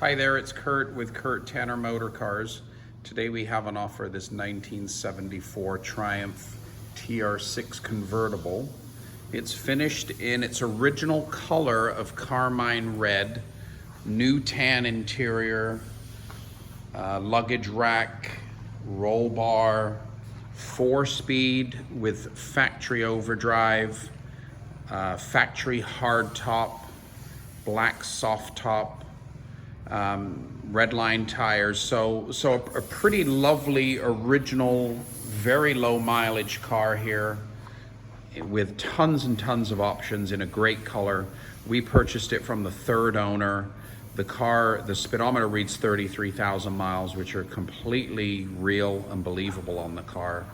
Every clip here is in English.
Hi there, it's Kurt with Kurt Tanner Motor Cars. Today we have on offer this 1974 Triumph TR-6 convertible. It's finished in its original color of Carmine red, new tan interior, luggage rack, roll bar, 4-speed with factory overdrive, factory hardtop, black soft top, Redline tires. So a pretty lovely original, very low mileage car here with tons and tons of options in a great color. We purchased it from the third owner. The speedometer reads 33,000 miles, which are completely real and believable on the car.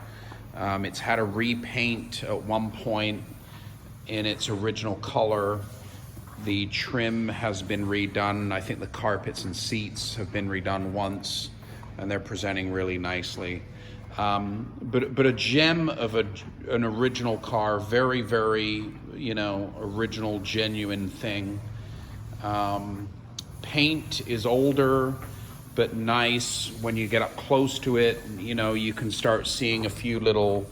It's had a repaint at one point in its original color. The trim has been redone. I think the carpets and seats have been redone once, and they're presenting really nicely. But a gem of an original car, very, very, original, genuine thing. Paint is older, but nice. When you get up close to it, you can start seeing a few little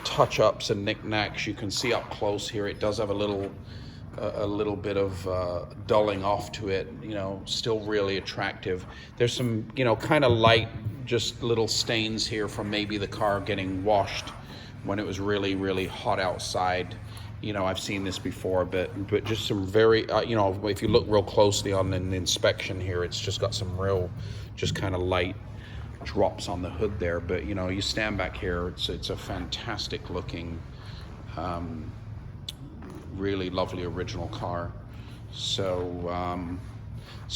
touch-ups and knickknacks. You can see up close here, it does have a little bit of dulling off to it, still really attractive. There's some, kind of light, just little stains here from maybe the car getting washed when it was really, really hot outside. I've seen this before, but just some very, if you look real closely on an inspection here, it's just got some real, just kind of light drops on the hood there. But, you stand back here, it's a fantastic looking, really lovely original car. So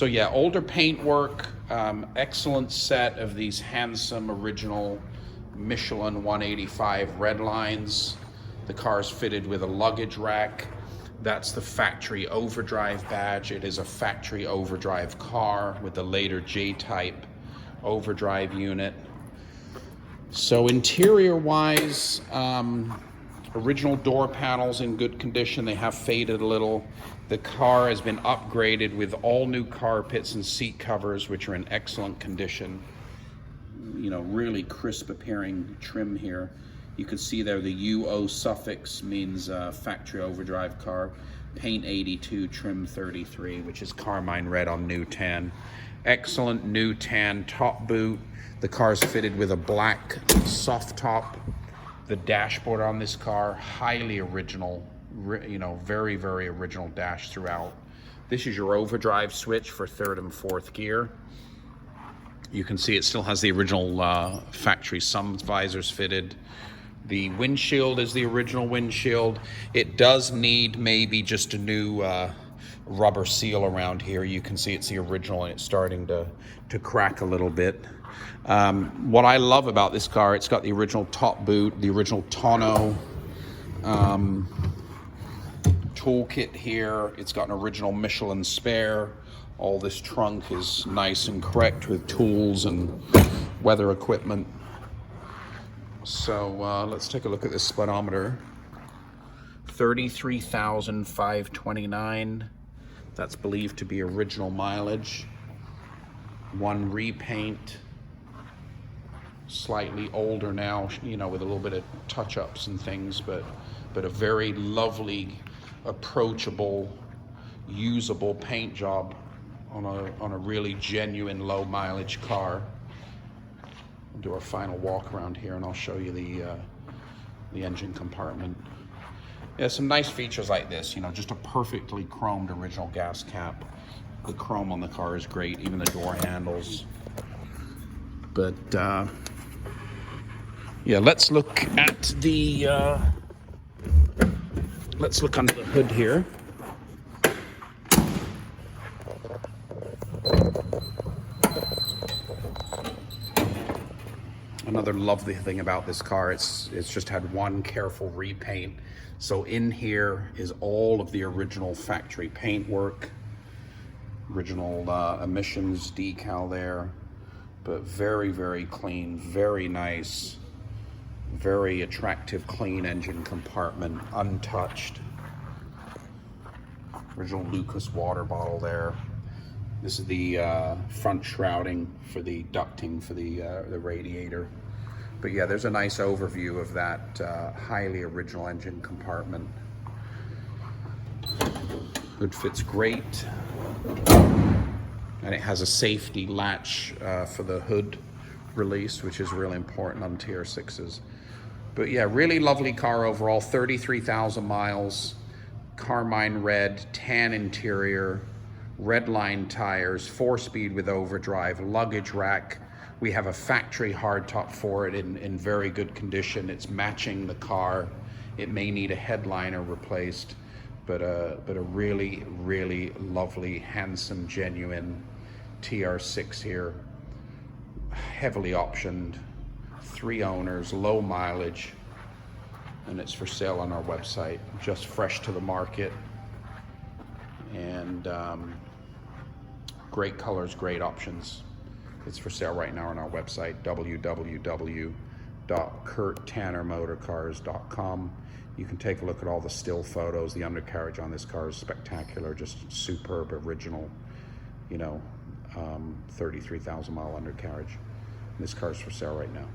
yeah, older paint work, excellent set of these handsome original Michelin 185 Redlines. The car is fitted with a luggage rack. That's the factory overdrive badge. It is a factory overdrive car with the later J-type overdrive unit. So interior wise, original door panels in good condition. They have faded a little. The car has been upgraded with all new carpets and seat covers, which are in excellent condition. Really crisp appearing trim here. You can see there the UO suffix means factory overdrive car. Paint 82, trim 33, which is Carmine red on new tan. Excellent new tan top boot. The car's fitted with a black soft top. The dashboard on this car, highly original, very, very original dash throughout. This is your overdrive switch for third and fourth gear. You can see it still has the original factory sun visors fitted. The windshield is the original windshield. It does need maybe just a new rubber seal around here. You can see it's the original and it's starting to crack a little bit. What I love about this car, it's got the original top boot, the original tonneau toolkit here. It's got an original Michelin spare. All this trunk is nice and correct with tools and weather equipment. So let's take a look at this speedometer. 33,529. That's believed to be original mileage. One repaint. Slightly older now, with a little bit of touch-ups and things, but a very lovely, approachable, usable paint job on a really genuine low mileage car. We'll do our final walk around here and I'll show you the engine compartment. Yeah, some nice features like this, just a perfectly chromed original gas cap. The chrome on the car is great, even the door handles. But yeah, let's look at the let's look under the hood here. Another lovely thing about this car, it's just had one careful repaint. So in here is all of the original factory paint work, original emissions decal there, but very, very clean, very nice, very attractive, clean engine compartment, untouched. Original Lucas water bottle there. This is the front shrouding for the ducting for the radiator. But yeah, there's a nice overview of that highly original engine compartment. Hood fits great. And it has a safety latch for the hood release, which is really important on TR-6s. But yeah, really lovely car overall, 33,000 miles, Carmine red, tan interior, Redline tires, 4-speed with overdrive, luggage rack. We have a factory hardtop for it in very good condition. It's matching the car. It may need a headliner replaced, but a really, really lovely, handsome, genuine TR-6 here. Heavily optioned, 3 owners, low mileage, and it's for sale on our website. Just fresh to the market, and great colors, great options. It's for sale right now on our website, www.kurttannermotorcars.com. You can take a look at all the still photos. The undercarriage on this car is spectacular, just superb, original, you know, 33,000 mile undercarriage. This car is for sale right now.